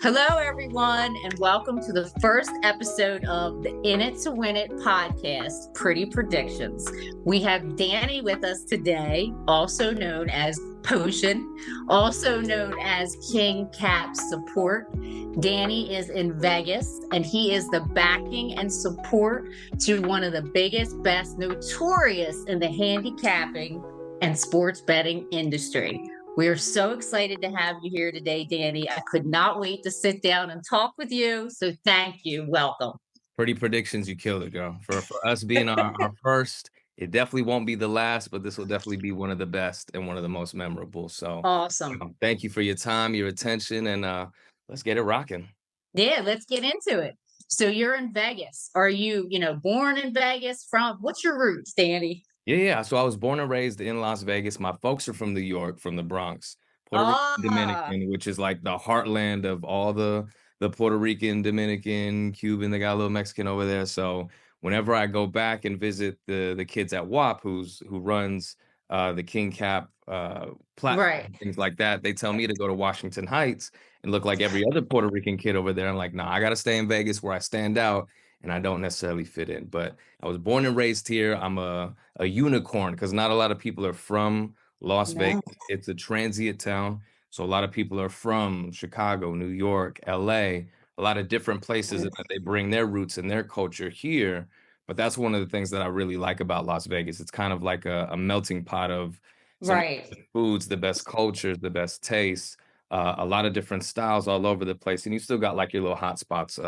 Hello, everyone, and welcome to the first episode of the In It to Win It podcast, Pretty Predictions. We have Danny with us today, also known as Pocean, also known as King Cap Support. Danny is in Vegas, and he is the backing and support to one of the biggest, best, notorious in the handicapping and sports betting industry. We are so excited to have you here today, Danny. I could not wait to sit down and talk with you. So thank you. Welcome. Pretty predictions, you killed it, girl. For us being our first, it definitely won't be the last, but this will definitely be one of the best and one of the most memorable. So Awesome. Thank you for your time, your attention, and let's get it rocking. Yeah, let's get into it. So you're in Vegas. Are you, born in Vegas? What's your roots, Danny? Yeah. So I was born and raised in Las Vegas. My folks are from New York, from the Bronx, Puerto Rican, Ah, Dominican, which is like the heartland of all the Puerto Rican, Dominican, Cuban. They got a little Mexican over there. So whenever I go back and visit the kids at WAP, who runs the King Cap platform, right. things like that, they tell me to go to Washington Heights and look like every other Puerto Rican kid over there. I'm like, nah, I got to stay in Vegas where I stand out and I don't necessarily fit in. But I was born and raised here. I'm a unicorn because not a lot of people are from Las No. Vegas. It's a transient town. So a lot of people are from Chicago, New York, LA, a lot of different places, and they bring their roots and their culture here. But that's one of the things that I really like about Las Vegas. It's kind of like a melting pot of some of Right. the foods, the best cultures, the best tastes, a lot of different styles all over the place. And you still got like your little hot spots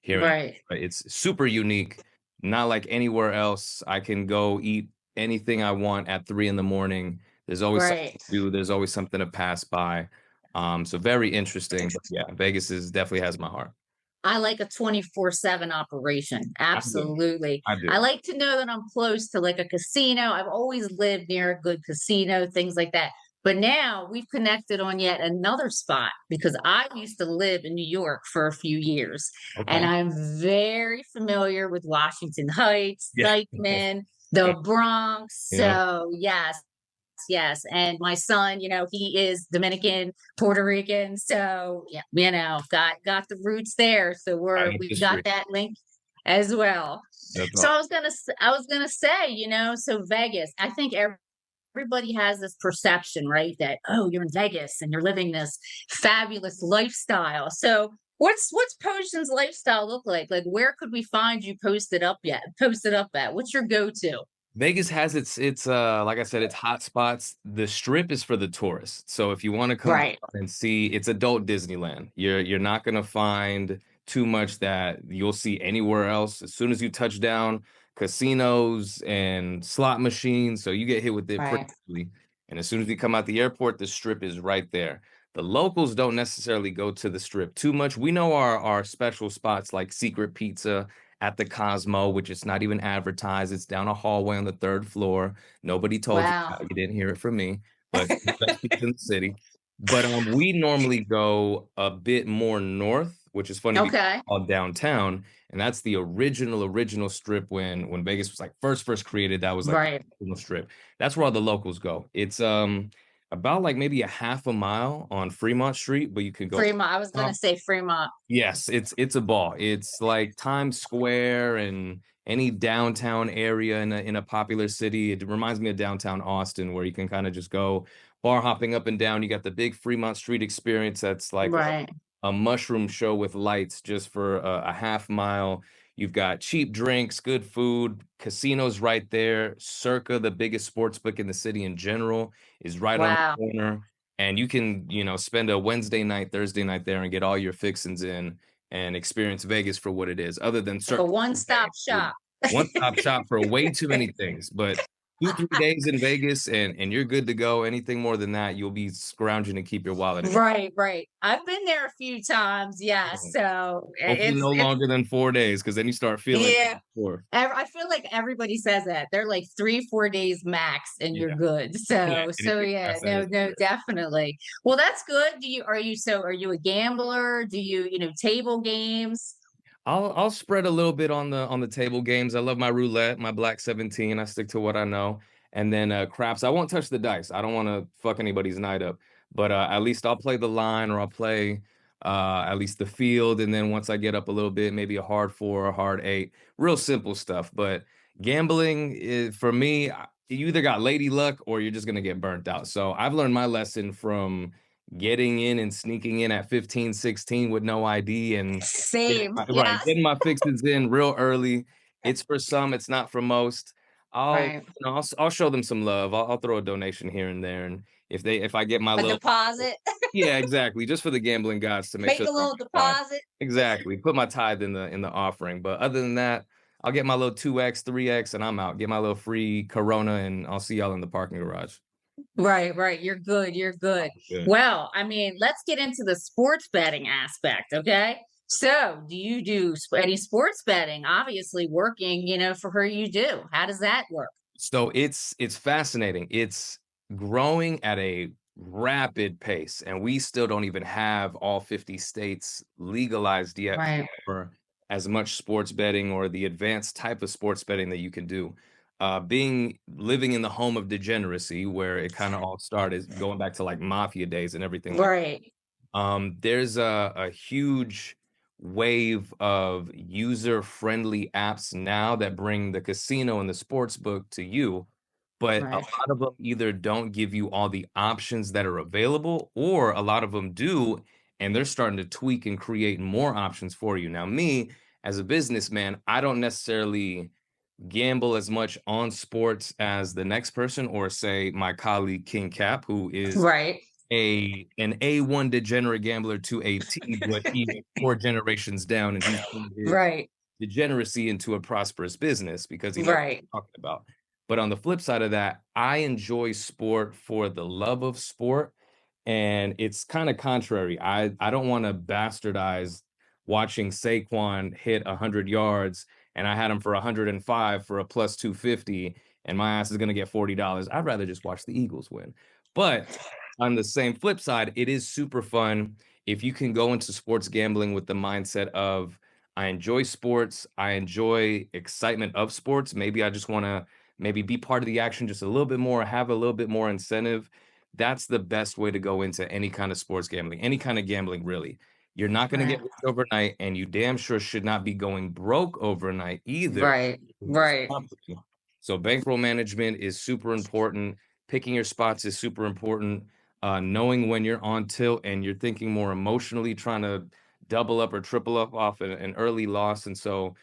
here. Right. It's super unique, not like anywhere else. I can go eat anything I want at 3 in the morning. There's always something Right. to do. There's always something to pass by. So very interesting. But yeah, Vegas is definitely has my heart. I like a 24/7 operation. I do. Absolutely. I I do. like to know that I'm close to like a casino. I've always lived near a good casino, things like that. But now we've connected on yet another spot because I used to live in New York for a few years and Okay. I'm very familiar with Washington Heights, Yeah. Dykeman, the Bronx. Yeah. So, yes. And my son, he is Dominican, Puerto Rican. So yeah, got the roots there. So Right up the we've got street. that link as well. That's So all. I was gonna say, so Vegas, I think everybody has this perception, right? That, oh, you're in Vegas and you're living this fabulous lifestyle. So what's Potion's lifestyle look like? Like where could we find you posted up at? What's your go-to? Vegas has its like I said, its hot spots. The strip is for the tourists. So if you want to come Right. and see, it's adult Disneyland. You're not gonna find too much that you'll see anywhere else. As soon as you touch down, casinos and slot machines, so you get hit with it pretty Right. quickly. And as soon as you come out the airport, the strip is right there. The locals don't necessarily go to the strip too much. We know our special spots like Secret Pizza at the Cosmo, which is not even advertised. It's down a hallway on the third floor. Nobody told you Wow. that. You didn't hear it from me, but it's the best pizza in the city. But we normally go a bit more north, which is funny because Okay. it's all downtown, and that's the original strip when Vegas was like first created. That was like the Right. original strip. That's where all the locals go. It's about like maybe a half a mile on Fremont Street, but you can go Fremont. I was gonna up. say Fremont. Yes, it's a ball. It's like Times Square and any downtown area in a popular city. It reminds me of downtown Austin, where you can kind of just go bar hopping up and down. You got the big Fremont Street experience that's like Right. a mushroom show with lights just for a half mile. You've got cheap drinks, good food, casinos right there. Circa, the biggest sports book in the city in general, is right on Wow. the corner. And you can, spend a Wednesday night, Thursday night there and get all your fixings in and experience Vegas for what it is, other than Like a certain one-stop shop. one-stop shop for way too many things. But 2, 3 days in Vegas and you're good to go. Anything more than that, you'll be scrounging to keep your wallet in. Right. I've been there a few times, yes. So Hopefully no it's longer than 4 days, because then you start feeling yeah. for. I feel like everybody says that. They're like 3, 4 days max and you're Yeah. good. Yeah. So Anything yeah, past that is no, good. definitely. Well, that's good. Are you a gambler? Do you, table games? I'll spread a little bit on the table games. I love my roulette, my black 17. I stick to what I know. And then craps. I won't touch the dice. I don't want to fuck anybody's night up. But at least I'll play the line, or I'll play at least the field. And then once I get up a little bit, maybe a hard 4 or a hard 8, real simple stuff. But gambling is, for me, you either got lady luck or you're just going to get burnt out. So I've learned my lesson from getting in and sneaking in at 15, 16 with no ID and Same. right, Yes. getting my fixings in real early. It's for some, it's not for most. Right. I'll show them some love. I'll throw a donation here and there, and if I get my A little, deposit. yeah, exactly, just for the gambling gods to make Make sure a they're on little my side. deposit. Exactly, put my tithe in the offering. But other than that, I'll get my little 2x, 3x, and I'm out. Get my little free Corona, and I'll see y'all in the parking garage. Right, right. You're good. You're good. Good. Well, I mean, let's get into the sports betting aspect, okay? So, do you do any sports betting? Obviously, working, for her, you do. How does that work? So it's fascinating. It's growing at a rapid pace, and we still don't even have all 50 states legalized yet Right, for as much sports betting or the advanced type of sports betting that you can do. Being living in the home of degeneracy, where it kind of all started, going back to like mafia days and everything like. right, There's a huge wave of user-friendly apps now that bring the casino and the sports book to you, but a right, lot of them either don't give you all the options that are available, or a lot of them do, and they're starting to tweak and create more options for you. Now, me, as a businessman, I don't necessarily gamble as much on sports as the next person, or say my colleague King Cap, who is right, an A1 degenerate gambler to a T, but he's 4 generations down, and he's turned his right, degeneracy into a prosperous business because he knows what right, he's talking about. But on the flip side of that, I enjoy sport for the love of sport, and it's kind of contrary. I don't want to bastardize watching Saquon hit 100 yards, and I had him for 105 for a plus 250, and my ass is going to get $40. I'd rather just watch the Eagles win. But on the same flip side, it is super fun if you can go into sports gambling with the mindset of, I enjoy sports, I enjoy excitement of sports. Maybe I just want to maybe be part of the action just a little bit more, have a little bit more incentive. That's the best way to go into any kind of sports gambling, any kind of gambling, really. You're not going to get right, rich overnight, and you damn sure should not be going broke overnight either. right, right, So bankroll management is super important. Picking your spots is super important. Knowing when you're on tilt and you're thinking more emotionally, trying to double up or triple up off an early loss. And so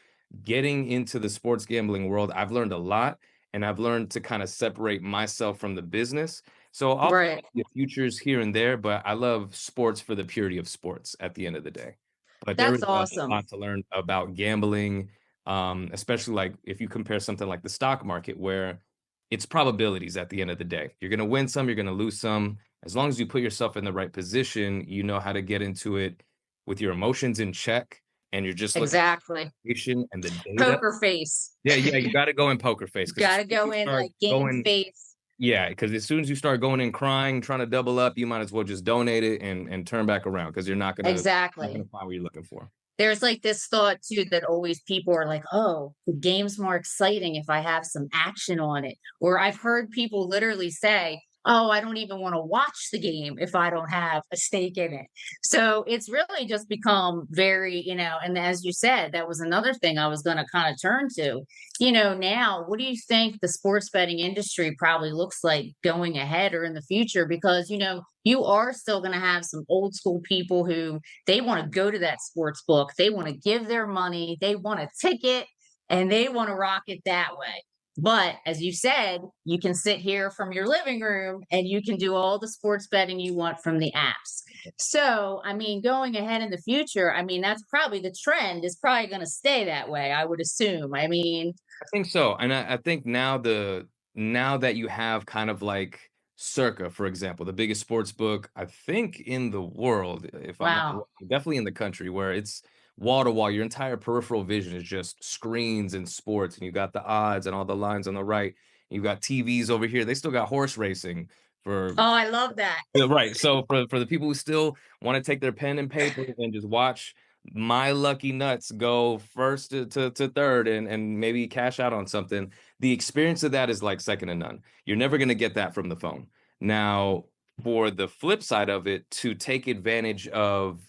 getting into the sports gambling world, I've learned a lot, and I've learned to kind of separate myself from the business. So I'll play right. the futures here and there, but I love sports for the purity of sports at the end of the day. But there That's is a awesome. lot to learn about gambling, especially like if you compare something like the stock market, where it's probabilities at the end of the day. You're going to win some, you're going to lose some. As long as you put yourself in the right position, you know how to get into it with your emotions in check, and you're just looking Exactly. at and the data. Poker face. Yeah, yeah, you got to go in poker face, because Got to go you in start like game going, face. yeah, because as soon as you start going in crying, trying to double up, you might as well just donate it and turn back around, because you're not Exactly. gonna find what you're looking for. There's like this thought too that always people are like, oh, the game's more exciting if I have some action on it. Or I've heard people literally say, oh, I don't even want to watch the game if I don't have a stake in it. So it's really just become very, and as you said, that was another thing I was going to kind of turn to. Now, what do you think the sports betting industry probably looks like going ahead or in the future? Because, you are still going to have some old school people who they want to go to that sports book. They want to give their money. They want a ticket and they want to rock it that way. But as you said, you can sit here from your living room and you can do all the sports betting you want from the apps. So, I mean, going ahead in the future, I mean, that's probably the trend is probably going to stay that way, I would assume. I mean, I think so. And I think now that you have kind of like Circa, for example, the biggest sports book, I think, in the world, if I'm not wow. wrong, definitely in the country, where it's wall to wall, your entire peripheral vision is just screens and sports, and you got the odds and all the lines on the right. You got TVs over here. They still got horse racing for. Oh, I love that. Yeah, right. So for the people who still want to take their pen and paper and just watch my lucky nuts go first to third, and maybe cash out on something, the experience of that is like second to none. You're never going to get that from the phone. Now, for the flip side of it, to take advantage of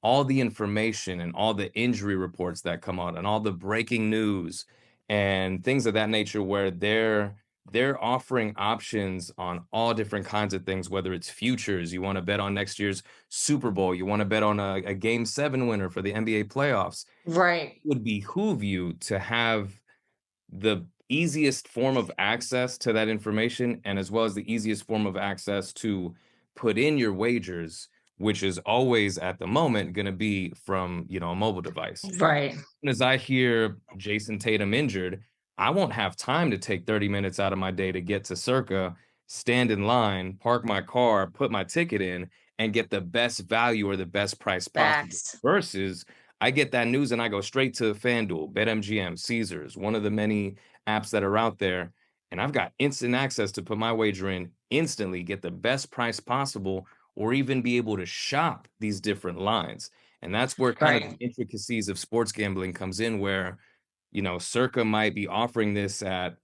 all the information and all the injury reports that come out and all the breaking news and things of that nature, where they're offering options on all different kinds of things, whether it's futures, you want to bet on next year's Super Bowl, you want to bet on a game 7 winner for the NBA playoffs. Right. It would behoove you to have the easiest form of access to that information, and as well as the easiest form of access to put in your wagers, which is always at the moment going to be from, a mobile device. Right. As I hear Jason Tatum injured, I won't have time to take 30 minutes out of my day to get to Circa, stand in line, park my car, put my ticket in, and get the best value or the best price possible. Facts. Versus I get that news and I go straight to FanDuel, BetMGM, Caesars, one of the many apps that are out there, and I've got instant access to put my wager in instantly, get the best price possible, or even be able to shop these different lines. And that's where kind of the intricacies of sports gambling comes in, where, Circa might be offering this at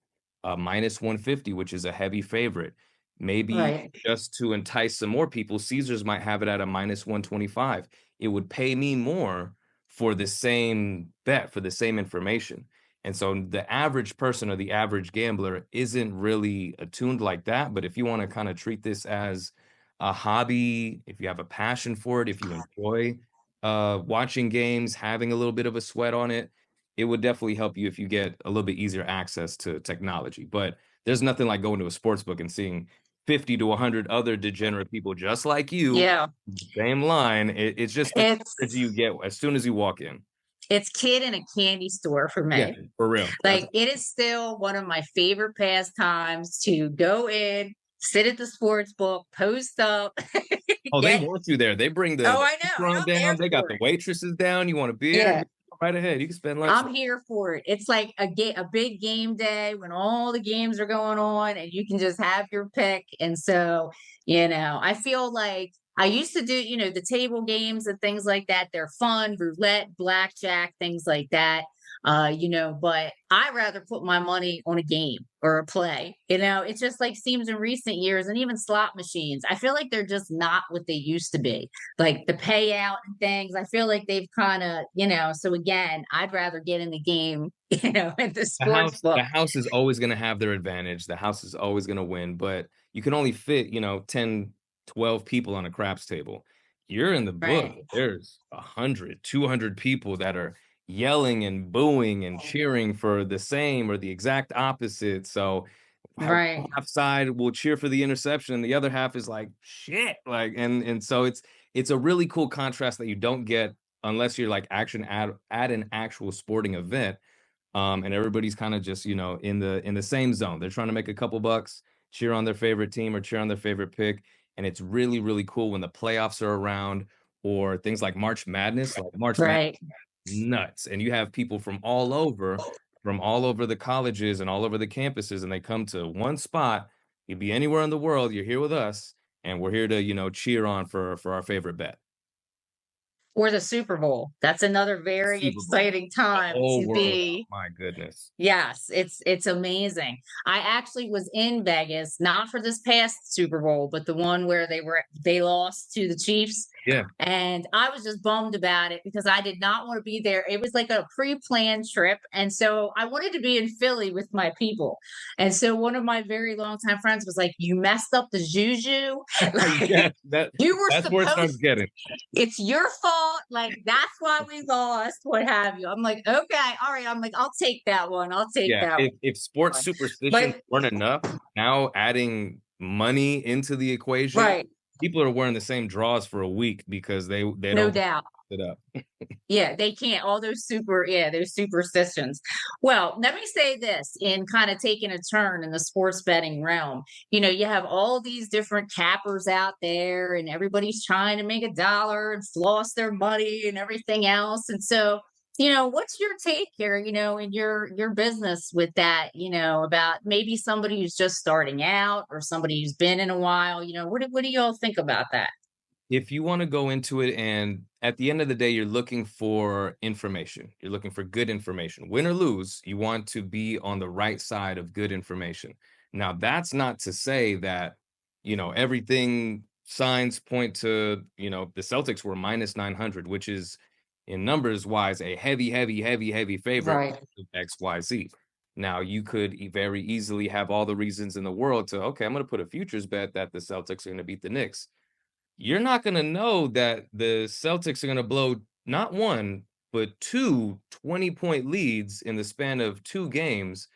minus 150, which is a heavy favorite. Maybe just to entice some more people, Caesars might have it at a minus 125. It would pay me more for the same bet, for the same information. And so the average person or the average gambler isn't really attuned like that. But if you want to kind of treat this as a hobby, if you have a passion for it, if you enjoy watching games, having a little bit of a sweat on it, it would definitely help you if you get a little bit easier access to technology. But there's nothing like going to a sports book and seeing 50 to 100 other degenerate people just like you. Yeah. Same line. It's just the energy you get as soon as you walk in. It's kid in a candy store for me. Yeah, for real. Like, it is still one of my favorite pastimes to go in, sit at the sports book, post up. They want you there. They bring the I know. down. They got the waitresses down. You want a beer? Yeah. Right ahead. You can spend lunch. I'm here for it. It's like a big game day when all the games are going on and you can just have your pick. And so, I feel like I used to do, the table games and things like that. They're fun, roulette, blackjack, things like that. But I rather put my money on a game or a play. It just like seems in recent years, and even slot machines, I feel like they're just not what they used to be. Like the payout and things, I feel like they've kind of, so again, I'd rather get in the game, at the sports book. The house is always going to have their advantage. The house is always going to win, but you can only fit, 10, 12 people on a craps table. You're in the book. There's 100, 200 people that are yelling and booing and cheering for the same or the exact opposite. So half side will cheer for the interception and the other half is like shit. Like and so it's a really cool contrast that you don't get unless you're like at an actual sporting event. And everybody's kind of just, in the same zone. They're trying to make a couple bucks, cheer on their favorite team or cheer on their favorite pick. And it's really, really cool when the playoffs are around or things like March Madness, Madness, nuts. And you have people from all over the colleges and all over the campuses, and they come to one spot. You'd be anywhere in the world, you're here with us, and we're here to, cheer on for our favorite bet. Or the Super Bowl. That's another very exciting time to be. My goodness. Yes, it's amazing. I actually was in Vegas, not for this past Super Bowl, but the one where they lost to the Chiefs. Yeah. And I was just bummed about it because I did not want to be there. It was like a pre-planned trip. And so I wanted to be in Philly with my people. And so one of my very longtime friends was like, "You messed up the juju." Yeah, you were that's where it starts getting. It's your fault. Like, that's why we lost, what have you. I'm like, okay, all right. I'm like, I'll take that one. I'll take that one. If sports superstitions weren't enough, now adding money into the equation, people are wearing the same draws for a week because they no don't doubt it up. Yeah, they can't. All those those superstitions. Well, let me say this in kind of taking a turn in the sports betting realm. You have all these different cappers out there, and everybody's trying to make a dollar and floss their money and everything else. And so, what's your take here, in your business with that, about maybe somebody who's just starting out or somebody who's been in a while, what do you all think about that? If you want to go into it, and at the end of the day, you're looking for information, you're looking for good information, win or lose, you want to be on the right side of good information. Now, that's not to say that, everything signs point to, the Celtics were minus 900, which is in numbers wise a heavy, heavy, heavy, heavy favorite Right. of XYZ. Now, you could very easily have all the reasons in the world to, okay, I'm going to put a futures bet that the Celtics are going to beat the Knicks. You're not going to know that the Celtics are going to blow not one, but two 20-point leads in the span of two games.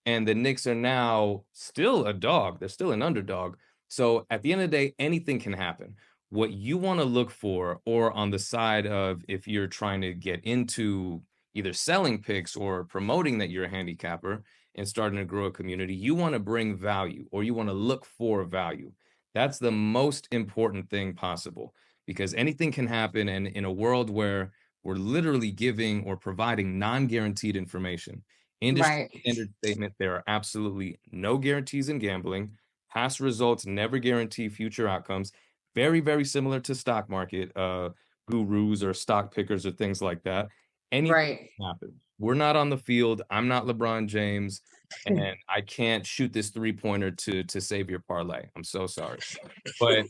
And the Knicks are now still a dog. They're still an underdog. So at the end of the day, anything can happen. What you want to look for, or on the side of if you're trying to get into either selling picks or promoting that you're a handicapper and starting to grow a community, you want to bring value, or you want to look for value. That's the most important thing possible, because anything can happen. And in a world where we're literally giving or providing non-guaranteed information, industry Right. standard statement, there are absolutely no guarantees in gambling. Past results never guarantee future outcomes. Very, very similar to stock market gurus or stock pickers or things like that. Anything Right. can happen. We're not on the field. I'm not LeBron James, and I can't shoot this three-pointer to save your parlay. I'm so sorry. But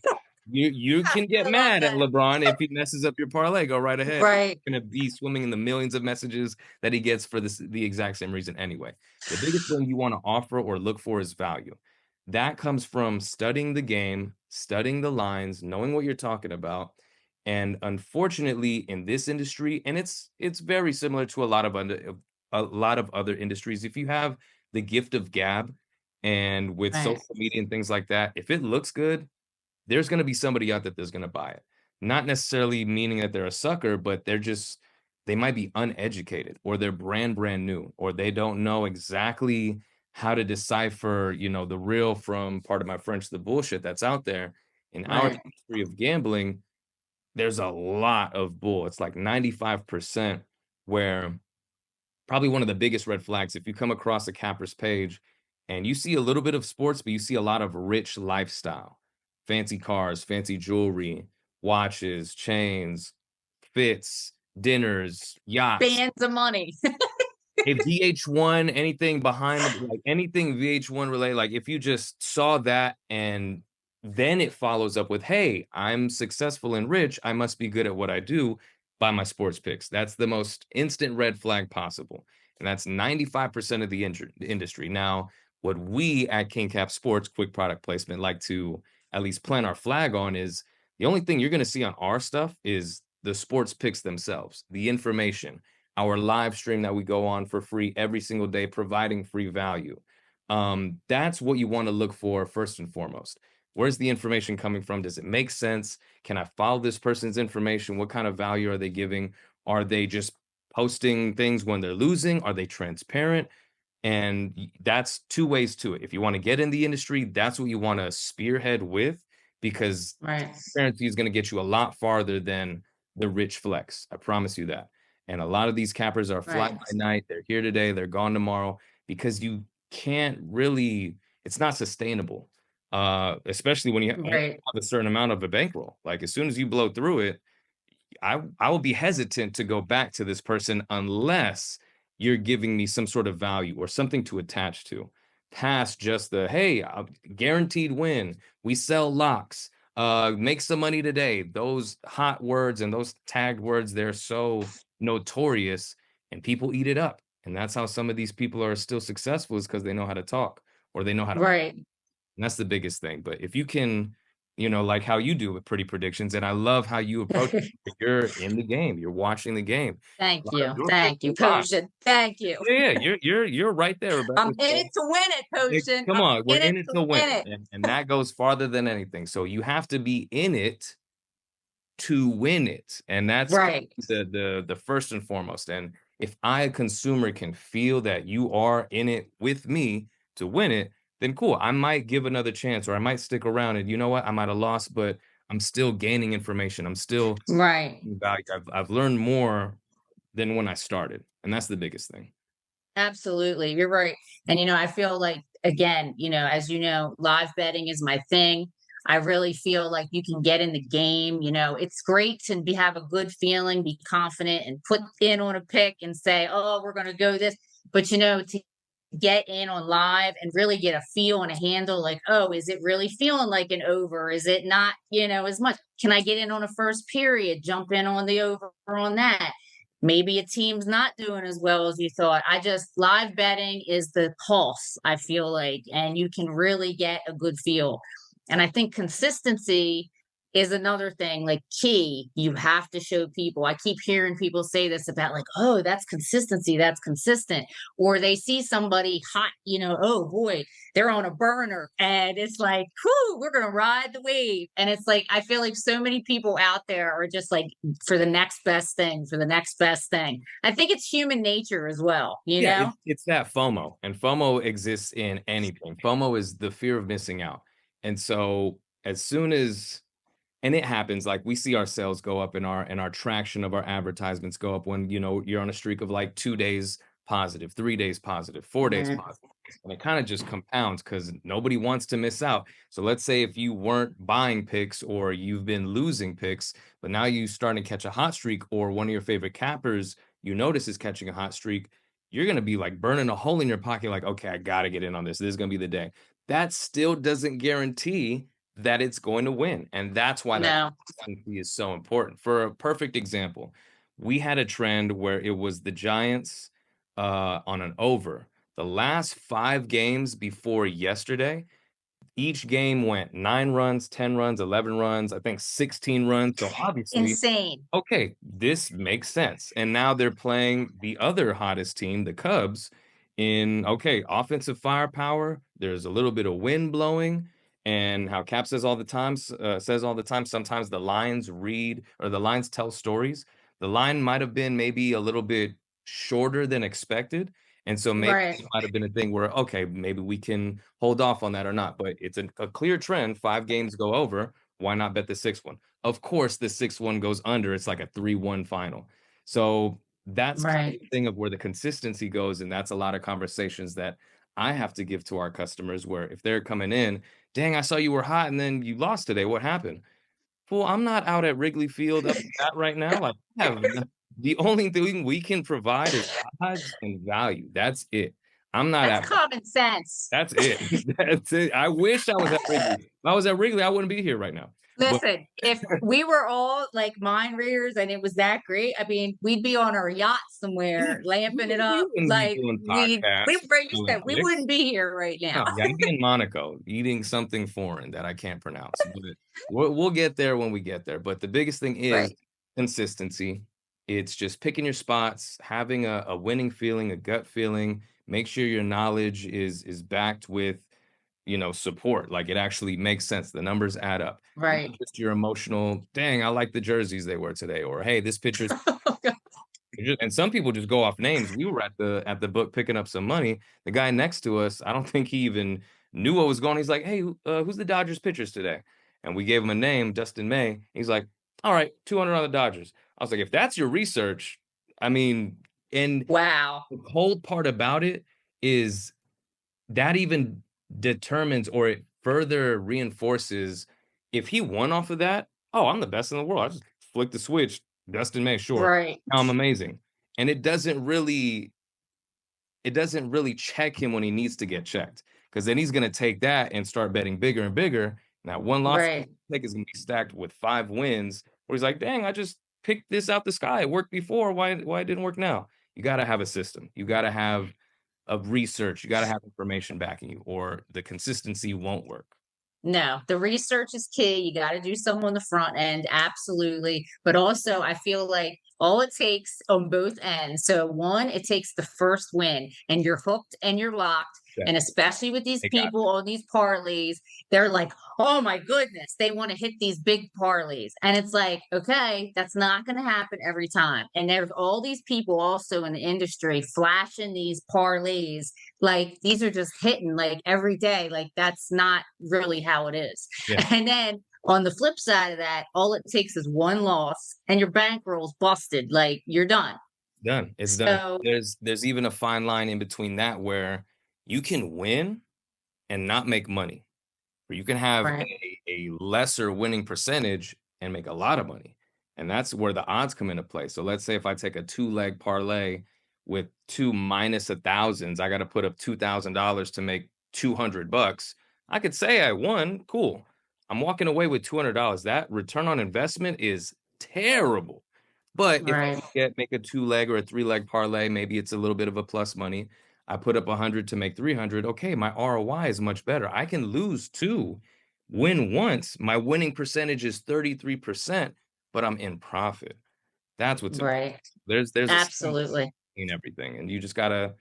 you can get I love mad at that. LeBron if he messes up your parlay. Go right ahead. Right. You're gonna be swimming in the millions of messages that he gets for the exact same reason anyway. The biggest thing you want to offer or look for is value. That comes from studying the game, studying the lines, knowing what you're talking about. And unfortunately, in this industry, and it's very similar to a lot of other industries, if you have the gift of gab and with Right. social media and things like that, if it looks good, there's going to be somebody out there that's going to buy it. Not necessarily meaning that they're a sucker, but they might be uneducated, or they're brand new, or they don't know exactly how to decipher, the real from, part of my French, the bullshit that's out there. In our Right. industry of gambling, there's a lot of bull. It's like 95%, where probably one of the biggest red flags, if you come across a capper's page and you see a little bit of sports, but you see a lot of rich lifestyle, fancy cars, fancy jewelry, watches, chains, fits, dinners, yachts, Bands of money. a VH1, anything behind like anything VH1 related, like if you just saw that and then it follows up with, hey, I'm successful and rich, I must be good at what I do, buy my sports picks. That's the most instant red flag possible. And that's 95% of the industry. Now, what we at King Cap Sports, quick product placement, like to at least plant our flag on is the only thing you're going to see on our stuff is the sports picks themselves, the information, our live stream that we go on for free every single day, providing free value. That's what you want to look for first and foremost. Where's the information coming from? Does it make sense? Can I follow this person's information? What kind of value are they giving? Are they just posting things when they're losing? Are they transparent? And that's two ways to it. If you want to get in the industry, that's what you want to spearhead with, because Right. transparency is going to get you a lot farther than the rich flex. I promise you that. And a lot of these cappers are fly Right. by night. They're here today, they're gone tomorrow, because you can't really, it's not sustainable. Especially when you only Right. have a certain amount of a bankroll. Like as soon as you blow through it, I will be hesitant to go back to this person unless you're giving me some sort of value or something to attach to, past just the, hey, guaranteed win, we sell locks, make some money today. Those hot words and those tagged words, they're so notorious and people eat it up. And that's how some of these people are still successful, is because they know how to talk or they know how to. Right. And that's the biggest thing. But if you can, like how you do with Pretty Predictions, and I love how you approach it. You're in the game, you're watching the game. A Thank lot of you. your picks Thank you, are live. Pocean. Thank you. Yeah, you're right there, I'm Rebecca. in So it to win it, Pocean. come I'm on, we're in it in it to to win win it. it. And that goes farther than anything. So you have to be in it to win it. And that's Right. the first and foremost. And if I, a consumer, can feel that you are in it with me to win it, then cool. I might give another chance, or I might stick around. And you know what? I might have lost, but I'm still gaining information. I'm still Right. value. I've learned more than when I started. And that's the biggest thing. Absolutely. You're right. And, I feel like, again, as you know, live betting is my thing. I really feel like you can get in the game. It's great to have a good feeling, be confident, and put in on a pick and say, oh, we're going to go this. But, to get in on live and really get a feel and a handle, like, oh, is it really feeling like an over? Is it not, as much? Can I get in on a first period, jump in on the over on that? Maybe a team's not doing as well as you thought. Live betting is the pulse, I feel like, and you can really get a good feel. And I think consistency is another thing, like key. You have to show people. I keep hearing people say this about, like, oh, that's consistency, that's consistent. Or they see somebody hot, oh boy, they're on a burner, and it's like, whoo, we're gonna ride the wave. And it's like, I feel like so many people out there are just like, for the next best thing, for the next best thing. I think it's human nature as well, Yeah, it's that FOMO, and FOMO exists in anything. FOMO is the fear of missing out. And so as soon as, and it happens, like we see our sales go up and our traction of our advertisements go up when, you're on a streak of like 2 days positive, 3 days positive, 4 days positive. And it kind of just compounds because nobody wants to miss out. So let's say if you weren't buying picks or you've been losing picks, but now you starting to catch a hot streak, or one of your favorite cappers you notice is catching a hot streak, you're going to be like burning a hole in your pocket, like, okay, I got to get in on this. This is going to be the day. That still doesn't guarantee that it's going to win. And that's why that consistency is so important. For a perfect example, we had a trend where it was the Giants on an over. The last 5 games before yesterday, each game went 9 runs, 10 runs, 11 runs, I think 16 runs. So obviously, insane. Okay, this makes sense. And now they're playing the other hottest team, the Cubs, in, okay, offensive firepower. There's a little bit of wind blowing. And how Cap says all the time, sometimes the lines read, or the lines tell stories. The line might have been maybe a little bit shorter than expected. And so maybe it might have been a thing where, okay, maybe we can hold off on that or not. But it's a clear trend. 5 games go over. Why not bet the 6th one? Of course, the 6th one goes under. It's like a 3-1 final. So that's kind of the thing of where the consistency goes. And that's a lot of conversations that I have to give to our customers, where if they're coming in, dang, I saw you were hot and then you lost today. What happened? Well, I'm not out at Wrigley Field up at right now. Like, the only thing we can provide is odds and value. That's it. I'm not That's common sense. That's it. That's it. I wish I was at Wrigley. If I was at Wrigley, I wouldn't be here right now. Listen, if we were all like mind readers and it was that great, I mean, we'd be on our yacht somewhere, lamping it up. Like we wouldn't be here right now. No, I'd be in Monaco eating something foreign that I can't pronounce. But we'll get there when we get there. But the biggest thing is consistency. It's just picking your spots, having a winning feeling, a gut feeling. Make sure your knowledge is backed with, support. Like, it actually makes sense. The numbers add up. Right. Not just your emotional, dang, I like the jerseys they wear today, or hey, this picture's and some people just go off names. We were at the book picking up some money. The guy next to us, I don't think he even knew what was going on. He's like, hey, who's the Dodgers pitchers today? And we gave him a name, Dustin May. He's like, all right, 200 on the Dodgers. I was like, if that's your research, I mean, and wow, the whole part about it is that even determines, or it further reinforces, if he won off of that, oh, I'm the best in the world. I just flick the switch, Dustin May, sure. Right. I'm amazing. And it doesn't really check him when he needs to get checked, because then he's going to take that and start betting bigger and bigger. Now, one loss is going to be stacked with 5 wins, where he's like, dang, I just picked this out the sky. It worked before. Why it didn't work now? You got to have a system. You got to have of research. You got to have information backing you, or the consistency won't work. No, the research is key. You got to do something on the front end. Absolutely. But also, I feel like all it takes on both ends. So one, it takes the first win and you're hooked and you're locked. Yeah. And especially with these people on these parlays, they're like, oh my goodness, they want to hit these big parlays. And it's like, okay, that's not going to happen every time. And there's all these people also in the industry flashing these parlays. Like, these are just hitting like every day. Like, that's not really how it is. Yeah. And then on the flip side of that, all it takes is one loss and your bankroll's busted. Like, you're done. Done. It's done. There's even a fine line in between that, where you can win and not make money, or you can have a lesser winning percentage and make a lot of money. And that's where the odds come into play. So let's say if I take a 2-leg parlay with two minus a thousands, I got to put up $2,000 to make $200. I could say I won. Cool. I'm walking away with $200. That return on investment is terrible. But if Right. I make a 2-leg or a 3-leg parlay, maybe it's a little bit of a plus money. I put up 100 to make 300. Okay, my ROI is much better. I can lose two, win once. My winning percentage is 33%, but I'm in profit. That's what's important. Right. There's a science Absolutely. in everything, and you just gotta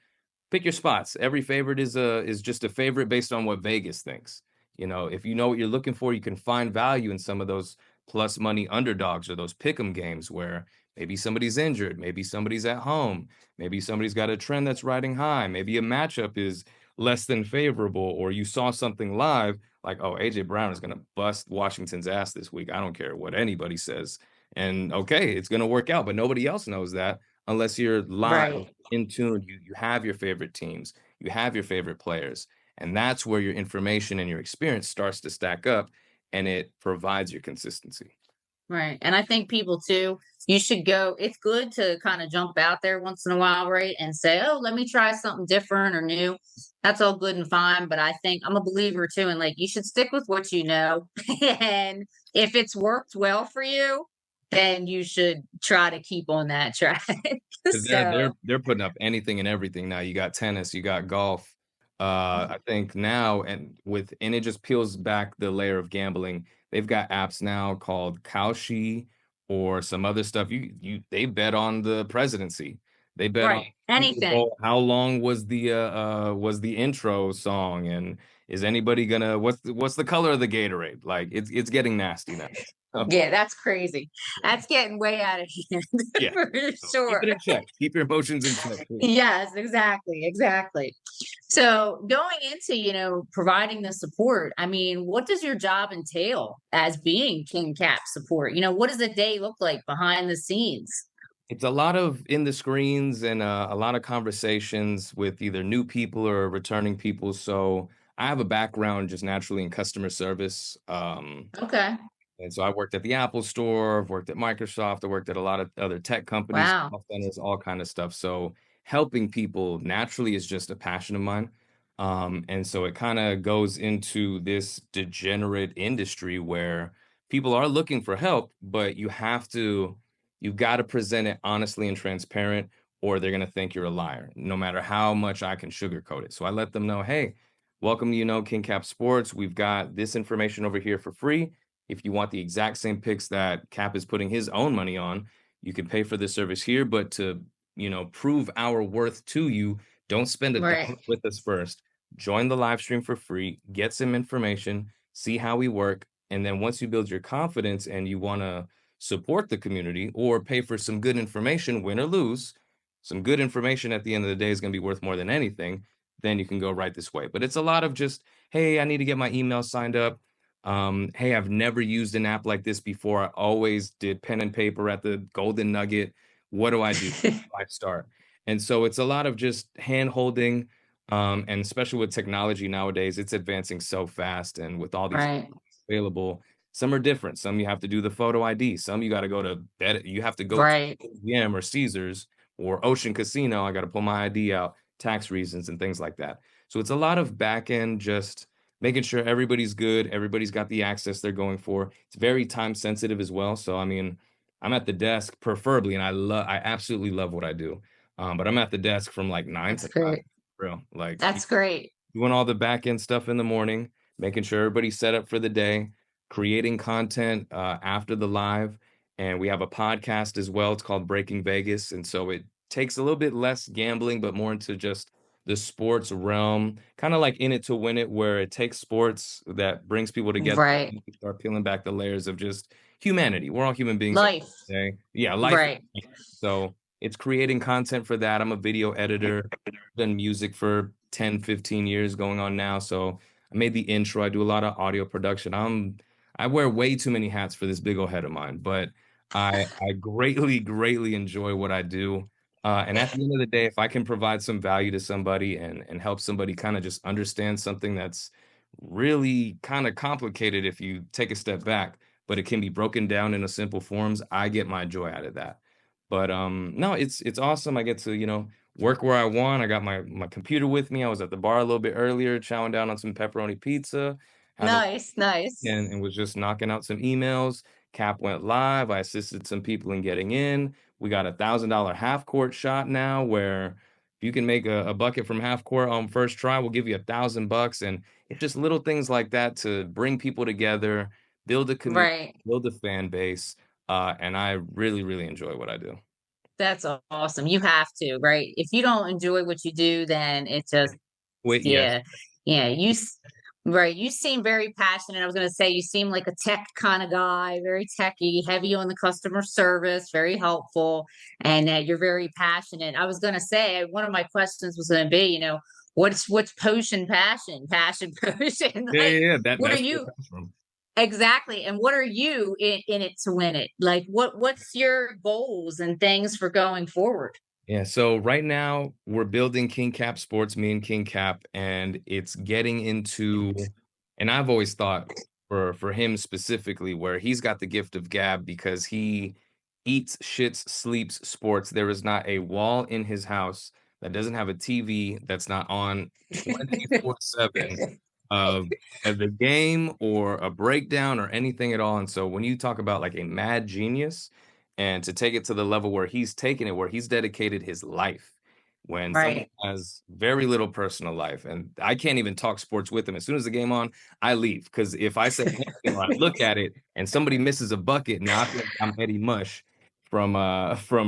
pick your spots. Every favorite is just a favorite based on what Vegas thinks. If you know what you're looking for, you can find value in some of those plus money underdogs or those pick 'em games where maybe somebody's injured, maybe somebody's at home, maybe somebody's got a trend that's riding high, maybe a matchup is less than favorable, or you saw something live like, oh, AJ Brown is going to bust Washington's ass this week. I don't care what anybody says. And okay, it's going to work out, but nobody else knows that unless you're live Right. in tune. You have your favorite teams, you have your favorite players, and that's where your information and your experience starts to stack up, and it provides your consistency. Right. And I think people too, you should go. It's good to kind of jump out there once in a while, right? And say, oh, let me try something different or new. That's all good and fine. But I think I'm a believer too. And like, you should stick with what you know. And if it's worked well for you, then you should try to keep on that track. 'Cause they're they're So, they're putting up anything and everything now. You got tennis, you got golf. I think now, and it just peels back the layer of gambling. They've got apps now called Kalshi or some other stuff. They bet on the presidency. They bet on right. Super Anything. Bowl. How long was the intro song? And is anybody gonna what's the color of the Gatorade? Like it's getting nasty now. Yeah, that's crazy. That's getting way out of hand Yeah. for So keep sure. it in check. Keep your emotions in check, please. Yes, exactly, exactly. So going into, providing the support, I mean, what does your job entail as being King Cap support? What does a day look like behind the scenes? It's a lot of in the screens and a lot of conversations with either new people or returning people. So I have a background just naturally in customer service. Okay. And so I worked at the Apple Store, I've worked at Microsoft, I worked at a lot of other tech companies, Wow. call centers, all kind of stuff. So helping people naturally is just a passion of mine. And so it kind of goes into this degenerate industry where people are looking for help, but you've got to present it honestly and transparent, or they're going to think you're a liar, no matter how much I can sugarcoat it. So I let them know, hey, welcome to, King Cap Sports. We've got this information over here for free. If you want the exact same picks that Cap is putting his own money on, you can pay for this service here. But to, prove our worth to you, don't spend a Right. dollar with us first. Join the live stream for free, get some information, see how we work. And then once you build your confidence and you want to support the community or pay for some good information, win or lose, some good information at the end of the day is going to be worth more than anything. Then you can go right this way. But it's a lot of just, hey, I need to get my email signed up. Hey, I've never used an app like this before. I always did pen and paper at the Golden Nugget. What do I do? Where do I start? And so it's a lot of just hand holding. And especially with technology nowadays, it's advancing so fast. And with all these Right. available, some are different. Some you have to do the photo ID. Some you got to go to bed. You have to go to Right. MGM or Caesars or Ocean Casino. I got to pull my ID out, tax reasons and things like that. So it's a lot of back end just making sure everybody's good, everybody's got the access they're going for. It's very time sensitive as well. So I mean, I'm at the desk preferably, and I absolutely love what I do. But I'm at the desk from like 9 to That's 5, great. bro. Like That's great. doing all the back end stuff in the morning, making sure everybody's set up for the day, creating content after the live. And we have a podcast as well. It's called Breaking Vegas. And so it takes a little bit less gambling, but more into just the sports realm, kind of like In It to Win It, where it takes sports that brings people together. Right. You can start peeling back the layers of just humanity. We're all human beings at Life. the end of the day. Yeah, life. Right. So it's creating content for that. I'm a video editor, done music for 10, 15 years going on now. So I made the intro. I do a lot of audio production. I wear way too many hats for this big old head of mine, but I greatly, greatly enjoy what I do. And at the end of the day, if I can provide some value to somebody and help somebody kind of just understand something that's really kind of complicated if you take a step back, but it can be broken down into simple forms, I get my joy out of that. But no, it's awesome. I get to, work where I want. I got my computer with me. I was at the bar a little bit earlier, chowing down on some pepperoni pizza, had a Nice, nice. and was just knocking out some emails. Cap went live. I assisted some people in getting in. We got $1,000 half court shot now, where if you can make a bucket from half court on first try, we'll give you $1,000. And it's just little things like that to bring people together, build a community, Right. build a fan base. And I really, really enjoy what I do. That's awesome. You have to, right? If you don't enjoy what you do, then it just, Wait, yes. yeah, yeah. Right. You seem very passionate. I was going to say you seem like a tech kind of guy, very techy, heavy on the customer service, very helpful, and you're very passionate. I was going to say one of my questions was going to be, what's potion passion, passion potion? Yeah, yeah, Like, yeah. That what are that's where it you comes from. exactly? And what are you in it to win it? Like, what's your goals and things for going forward? Yeah, so right now we're building King Cap Sports, me and King Cap, and it's getting into, and I've always thought for him specifically, where he's got the gift of gab because he eats, shits, sleeps sports. There is not a wall in his house that doesn't have a TV that's not on 24/7 of the game or a breakdown or anything at all. And so when you talk about like a mad genius, and to take it to the level where he's taken it, where he's dedicated his life, when someone Right. has very little personal life, and I can't even talk sports with him. As soon as the game on, I leave, because if I say anything or I look at it and somebody misses a bucket, now I feel like I'm Eddie Mush from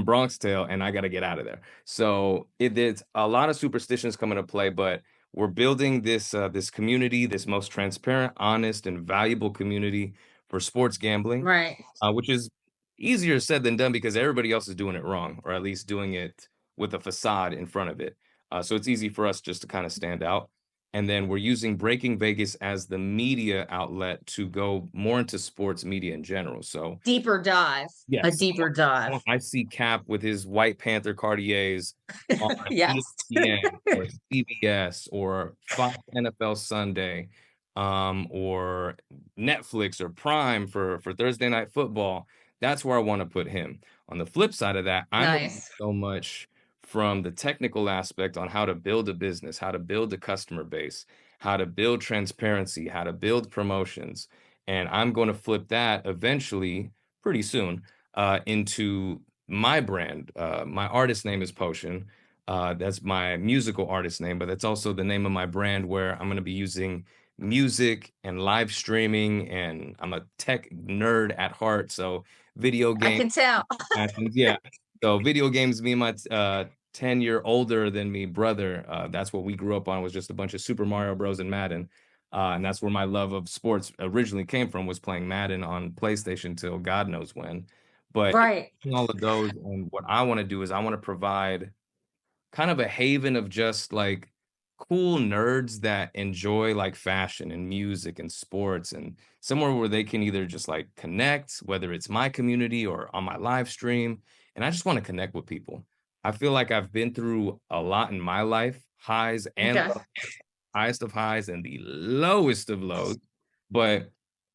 Bronx Tale, and I got to get out of there. So it's a lot of superstitions come into play, but we're building this community, this most transparent, honest, and valuable community for sports gambling, Right. which is easier said than done because everybody else is doing it wrong, or at least doing it with a facade in front of it. So it's easy for us just to kind of stand out. And then we're using Breaking Vegas as the media outlet to go more into sports media in general. So Deeper dive. A yes, deeper dive. I see Cap with his White Panther Cartiers on Yes. ESPN or CBS or Fox NFL Sunday, or Netflix or Prime for Thursday Night Football. That's where I want to put him. On the flip side of that, I'm learning Nice. so much from the technical aspect on how to build a business, how to build a customer base, how to build transparency, how to build promotions. And I'm going to flip that eventually, pretty soon, into my brand. My artist name is Pocean. That's my musical artist name, but that's also the name of my brand, where I'm going to be using music and live streaming. And I'm a tech nerd at heart. So video I game can tell. passions, yeah. So video games, me and my 10-year older than me brother, that's what we grew up on, was just a bunch of Super Mario Bros. And Madden. And that's where my love of sports originally came from, was playing Madden on PlayStation till God knows when. But Right. all of those, and what I want to do is I want to provide kind of a haven of just like cool nerds that enjoy like fashion and music and sports, and somewhere where they can either just like connect, whether it's my community or on my live stream. And I just want to connect with people. I feel like I've been through a lot in my life, highs and Okay. highest of highs and the lowest of lows, but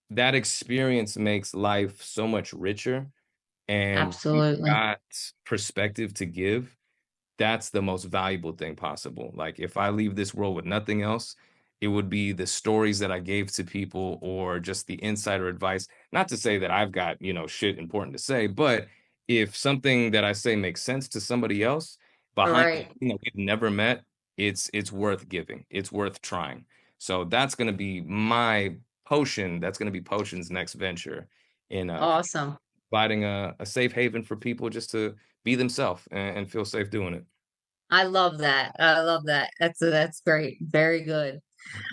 that experience makes life so much richer. And you've Absolutely. got perspective to give. That's the most valuable thing possible. Like, if I leave this world with nothing else, it would be the stories that I gave to people, or just the insider advice. Not to say that I've got, shit important to say, but if something that I say makes sense to somebody else All behind right. we've never met, it's worth giving. It's worth trying. So that's going to be my potion. That's going to be Potion's next venture in Awesome. providing a safe haven for people just to be themselves and feel safe doing it. I love that. I love that. That's great. Very good.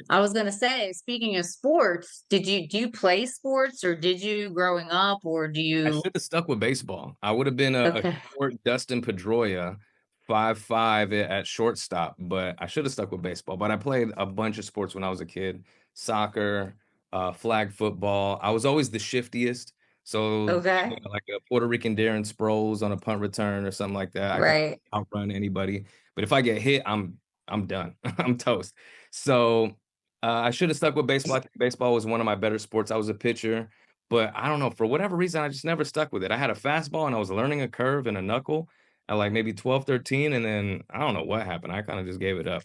I was gonna say, speaking of sports, do you play sports, or did you growing up, or do I you? should have stuck with baseball. I would have been a Okay. short Dustin Pedroia, 5'5" at shortstop, but I should have stuck with baseball. But I played a bunch of sports when I was a kid: soccer, flag football. I was always the shiftiest. So, Okay. like a Puerto Rican Darren Sproles on a punt return or something like that. I could Right. outrun anybody. But if I get hit, I'm done. I'm toast. So I should have stuck with baseball. I think baseball was one of my better sports. I was a pitcher. But I don't know, for whatever reason, I just never stuck with it. I had a fastball and I was learning a curve and a knuckle. at like maybe 12, 13, and then I don't know what happened. I kind of just gave it up.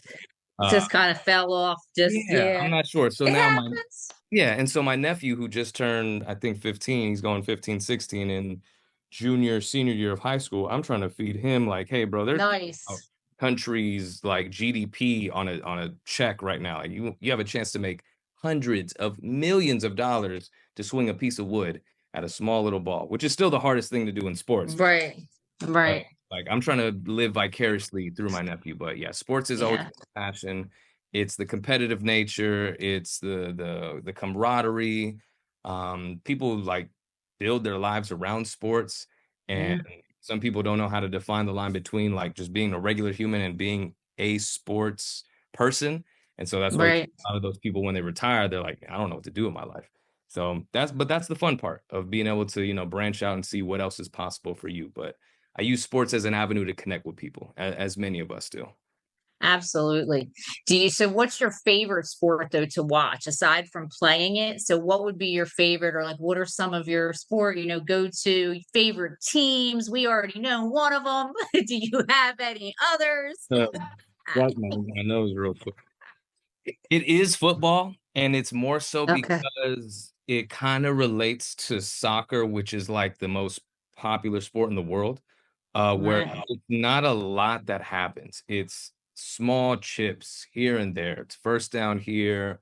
Uh, Just kind of fell off. Just, yeah, I'm yeah, not sure. So it now happens. and so my nephew who just turned, I think 15, he's going 15, 16 in senior year of high school. I'm trying to feed him like, hey, bro, they're thinking about Nice. countries like GDP on a check right now. Like you have a chance to make hundreds of millions of dollars to swing a piece of wood at a small little ball, which is still the hardest thing to do in sports. Right. But Right. like I'm trying to live vicariously through my nephew. But yeah, sports is always Yeah. a passion. It's the competitive nature, it's the camaraderie. People like build their lives around sports, and Yeah. some people don't know how to define the line between like just being a regular human and being a sports person. And so that's why Right. a lot of those people when they retire, they're like, I don't know what to do with my life. So that's the fun part of being able to, branch out and see what else is possible for you. But I use sports as an avenue to connect with people, as many of us do. Absolutely. So what's your favorite sport though to watch aside from playing it? So what would be your favorite, or like what are some of your sport, go to favorite teams? We already know one of them. Do you have any others? Uh, Right now, my nose real quick. It is football, and it's more so Okay. because it kind of relates to soccer, which is like the most popular sport in the world, where Right. it's not a lot that happens. It's small chips here and there. It's first down here,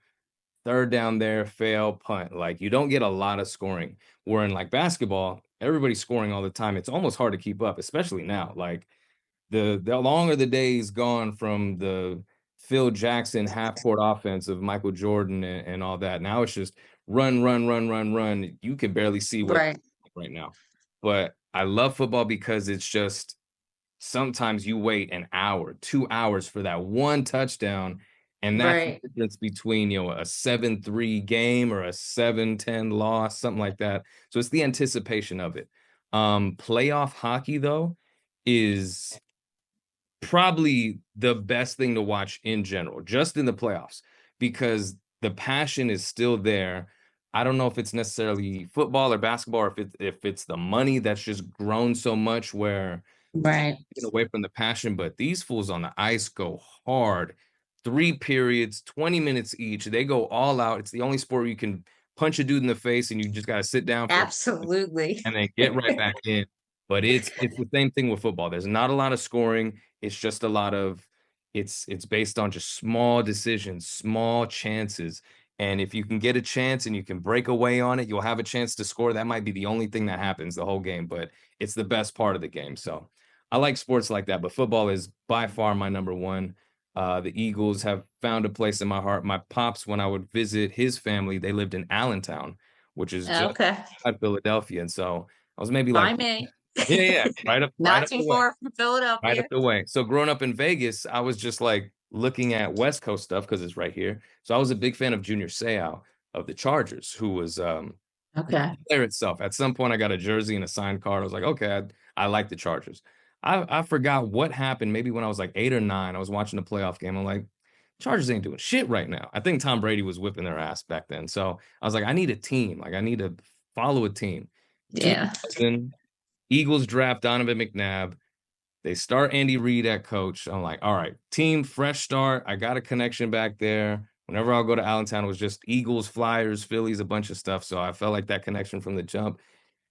third down there, fail, punt. Like you don't get a lot of scoring. Where in like basketball, everybody's scoring all the time. It's almost hard to keep up, especially now. Like the longer the days gone from the Phil Jackson half court offense of Michael Jordan and all that. Now it's just run, run, run, run, run. You can barely see what Right. right now. But I love football because it's just sometimes you wait an hour, 2 hours for that one touchdown. And that's the Right. difference between, a 7-3 game or a 7-10 loss, something like that. So it's the anticipation of it. Playoff hockey, though, is probably the best thing to watch in general, just in the playoffs, because the passion is still there. I don't know if it's necessarily football or basketball, or if it's the money that's just grown so much where Right. taken away from the passion, but these fools on the ice go hard. 3 periods, 20 minutes each. They go all out. It's the only sport where you can punch a dude in the face and you just got to sit down for Absolutely. and then get right back in. But it's the same thing with football. There's not a lot of scoring. It's just a lot of it's based on just small decisions, small chances. And if you can get a chance and you can break away on it, you'll have a chance to score. That might be the only thing that happens the whole game, but it's the best part of the game. So I like sports like that, but football is by far my number one. The Eagles have found a place in my heart. My pops, when I would visit his family, they lived in Allentown, which is just Okay. at Philadelphia. And so I was maybe like, By me. yeah, right Not up too the way, far from right up Philadelphia. the way. So growing up in Vegas, I was just like looking at West Coast stuff because it's right here. So I was a big fan of Junior Seau of the Chargers, who was Okay. player itself. At some point, I got a jersey and a signed card. I was like, okay, I like the Chargers. I forgot what happened. Maybe when I was like 8 or 9, I was watching the playoff game. I'm like, Chargers ain't doing shit right now. I think Tom Brady was whipping their ass back then. So I was like, I need a team. Like I need to follow a team. Yeah. 2000, Eagles draft Donovan McNabb. They start Andy Reid at coach. I'm like, all right, team, fresh start. I got a connection back there. Whenever I'll go to Allentown, it was just Eagles, Flyers, Phillies, a bunch of stuff. So I felt like that connection from the jump.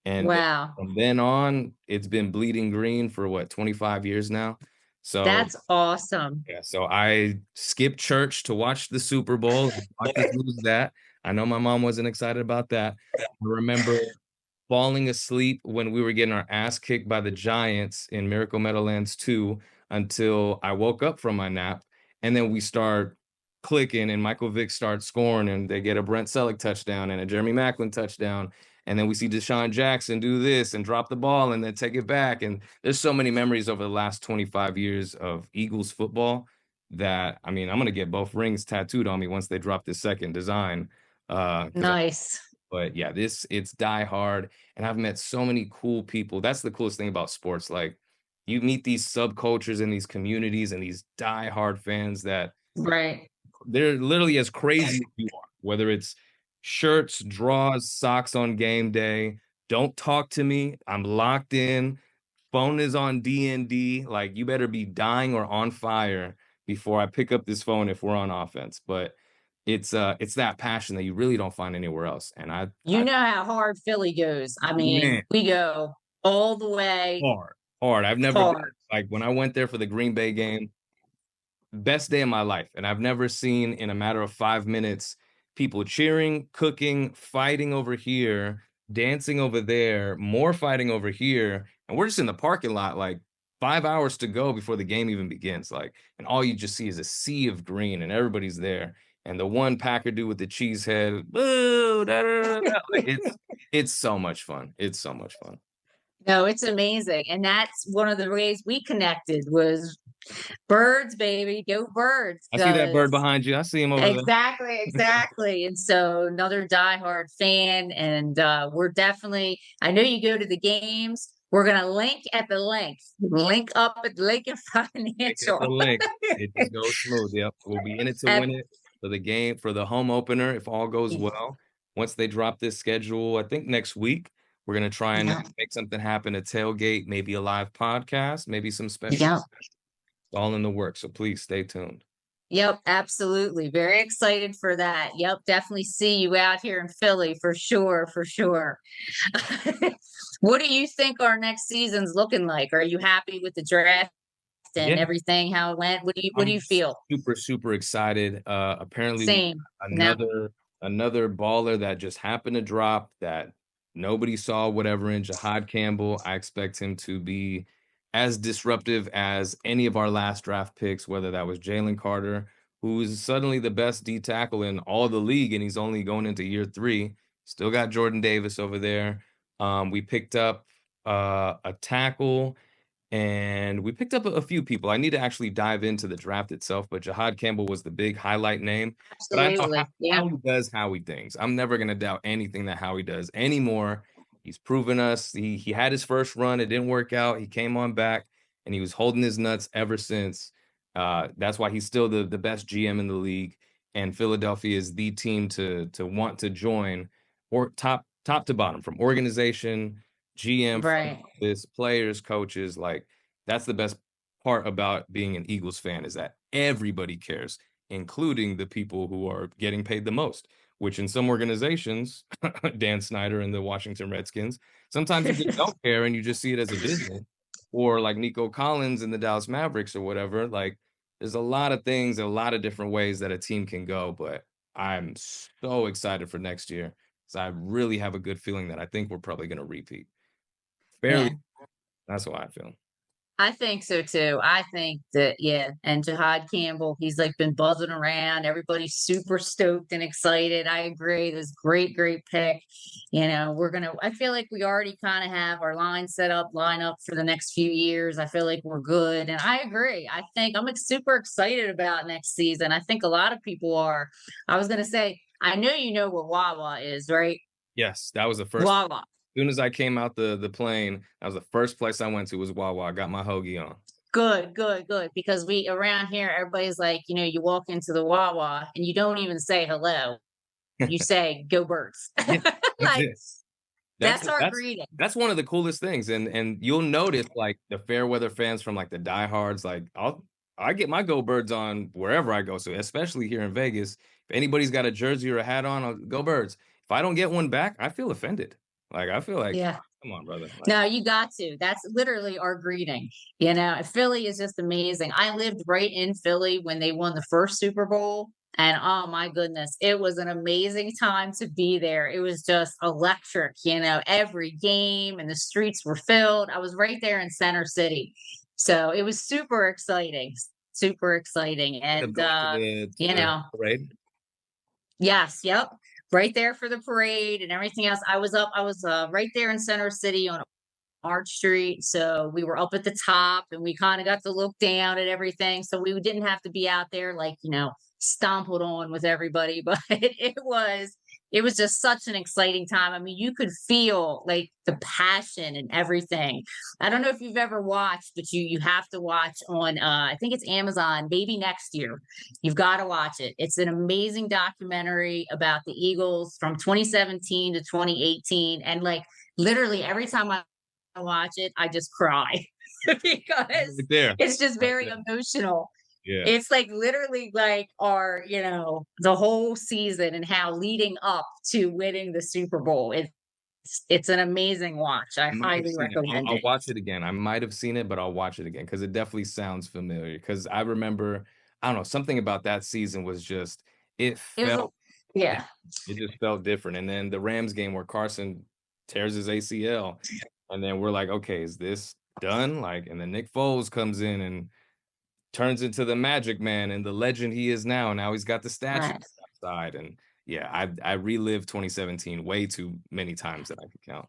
And Wow. from then on, it's been bleeding green for what, 25 years now. So That's awesome. yeah, so I skipped church to watch the Super Bowl, watch us lose that. I know my mom wasn't excited about that. I remember falling asleep when we were getting our ass kicked by the Giants in Miracle Meadowlands 2 until I woke up from my nap. And then we start clicking, and Michael Vick starts scoring, and they get a Brent Selleck touchdown and a Jeremy Maclin touchdown. And then we see Deshaun Jackson do this and drop the ball and then take it back. And there's so many memories over the last 25 years of Eagles football that, I mean, I'm going to get both rings tattooed on me once they drop this second design. Because Nice. but yeah, it's die hard. And I've met so many cool people. That's the coolest thing about sports. Like you meet these subcultures and these communities and these die hard fans that Right. they're literally as crazy as you are, whether it's shirts, draws, socks on game day. Don't talk to me. I'm locked in. phone is on D&D. Like, you better be dying or on fire before I pick up this phone if we're on offense. But it's that passion that you really don't find anywhere else. And You know how hard Philly goes. I mean, man, we go all the way hard. I've never been, hard. like, when I went there for the Green Bay game, best day of my life. And I've never seen, in a matter of 5 minutes, people cheering, cooking, fighting over here, dancing over there, more fighting over here. And we're just in the parking lot, like 5 hours to go before the game even begins. Like, and all you just see is a sea of green and everybody's there. And the one Packer dude with the cheese head, boo, da, da, da, da. Like, it's so much fun. It's so much fun. No, it's amazing. And that's one of the ways we connected was birds, baby. Go birds. I see that bird 'Cause behind you. I see him over there. exactly, exactly. And so another diehard fan. And we're definitely, I know you go to the games. We're gonna link at the link up at Lincoln Hit the Financial. link. It just goes smooth. Yep. We'll be in it to At- win it for the game, for the home opener, if all goes well. Once they drop this schedule, I think next week, we're going to try and yeah, make something happen, a tailgate, maybe a live podcast, maybe some special. yeah. It's all in the works. So please stay tuned. Yep, absolutely. Very excited for that. Yep, definitely see you out here in Philly for sure, for sure. What do you think our next season's looking like? Are you happy with the draft and Yeah. everything, how it went? What do you I'm feel? super, super excited. Apparently we Same. No. another baller that just happened to drop that nobody saw, whatever, in Jahad Campbell. I expect him to be as disruptive as any of our last draft picks, whether that was Jalen Carter, who's suddenly the best D tackle in all the league, and he's only going into year 3. Still got Jordan Davis over there. We picked up a tackle, and we picked up a few people. I need to actually dive into the draft itself, but Jahad Campbell was the big highlight name. But I know Absolutely. Yeah. Howie does Howie things. I'm never going to doubt anything that Howie does anymore. He's proven us. He had his first run. It didn't work out. He came on back, and he was holding his nuts ever since. That's why he's still the best GM in the league. And Philadelphia is the team to want to join, or top to bottom, from organization, GM, front Right. office, players, coaches. Like, that's the best part about being an Eagles fan, is that everybody cares, including the people who are getting paid the most, which in some organizations, Dan Snyder and the Washington Redskins, sometimes you just don't care and you just see it as a business. Or like Nico Collins in the Dallas Mavericks or whatever. Like, there's a lot of things, a lot of different ways that a team can go, but I'm so excited for next year. So I really have a good feeling that I think we're probably going to repeat. Yeah. Fairly, that's what I feel. I think so too. I think that, yeah. And Jahad Campbell, he's like been buzzing around. Everybody's super stoked and excited. I agree. This great, great pick. I feel like we already kind of have our line up for the next few years. I feel like we're good. And I agree. I think I'm super excited about next season. I think a lot of people are. I was going to say, I know you know what Wawa is, right? Yes, that was the first. Wawa. As soon as I came out the plane, that was the first place I went to, was Wawa. I got my hoagie on. Good, good, good. Because we around here, everybody's like, you walk into the Wawa and you don't even say hello. You say "Go Birds." Yeah, that's Like it. that's our greeting. That's one of the coolest things. And you'll notice, like, the fair weather fans from, like, the diehards, like, I get my Go Birds on wherever I go. So especially here in Vegas, if anybody's got a jersey or a hat on, I'll go Birds. If I don't get one back, I feel offended. Like, I feel like, Yeah. come on, brother. Like, No, you got to. That's literally our greeting. Philly is just amazing. I lived right in Philly when they won the first Super Bowl. And oh my goodness, it was an amazing time to be there. It was just electric, every game and the streets were filled. I was right there in Center City. So it was super exciting, super exciting. end up And, going to the parade. yes, yep. Right there for the parade and everything else. I was right there in Center City on Arch Street. So we were up at the top and we kind of got to look down at everything. So we didn't have to be out there like, stompled on with everybody, but it was just such an exciting time. I mean, you could feel like the passion and everything. I don't know if you've ever watched, but you have to watch on I think it's Amazon, maybe next year. You've got to watch it. It's an amazing documentary about the Eagles from 2017 to 2018. And like literally every time I watch it, I just cry because Right there. it's just Right very there. emotional. Yeah. It's like literally like our, the whole season and how leading up to winning the Super Bowl. It's an amazing watch. I I might have highly seen it. recommend I'll it. watch it again. I might have seen it, but I'll watch it again because it definitely sounds familiar. Because I remember, I don't know, something about that season was just it It was a felt yeah. different. It just felt different. And then the Rams game where Carson tears his ACL, and then we're like, okay, is this done? Like, and then Nick Foles comes in and turns into the Magic Man and the legend he is now. And now he's got the statue Right. outside. And yeah, I relived 2017 way too many times that I could count.